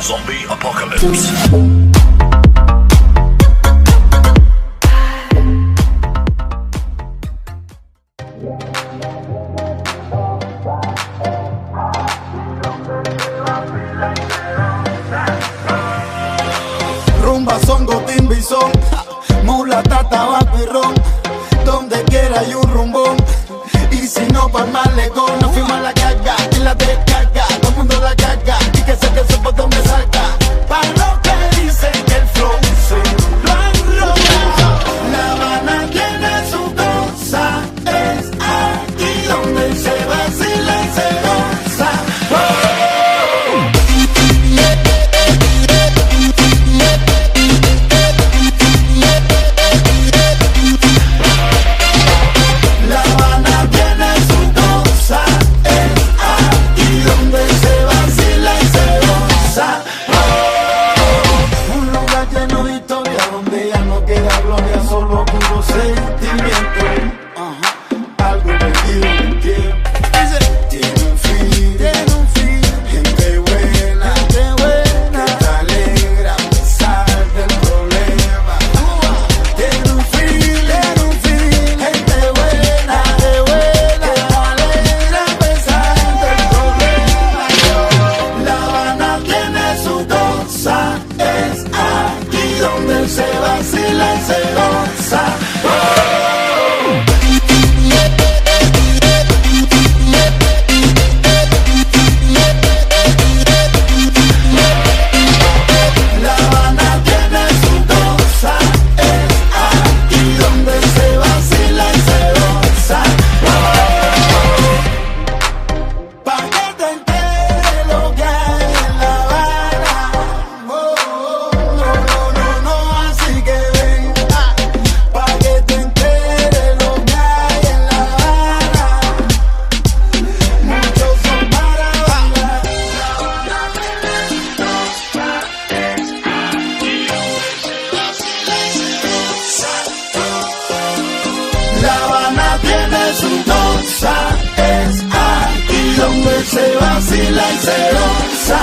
Zombie Apocalypse. Rumba, songo, timba y son, mulata, tabaco y ron. Donde quiera hay un rumbón. Y si no, pa'l malecón. Nos fuimos a la carga y la descarga. Todo el mundo la carga y que sé que eso por donde salga. Pa' lo que dicen que el flow se lo han robado. La Habana tiene su cosa. Es aquí donde se vacila y se goza. La Habana tiene su cosa, es aquí donde se vacila y se goza. Un lugar lleno de historia donde ya no queda gloria, solo puro sentimiento. Algo perdido en el tiempo. Tiene un fin, gente buena, que te alegra a pesar del problema. Tiene un fin, gente buena, que te alegra a pesar del problema. La Habana tiene su cosa, es aquí donde se vacila y se goza. La Habana tiene su cosa, es aquí donde se vacila y se goza. Pa' que te enteres lo que hay en La Habana. No, así que ven. Pa' que te enteres lo que hay en La Habana. Muchos son para bailar. La Habana tiene su cosa, es aquí donde se vacila y se goza.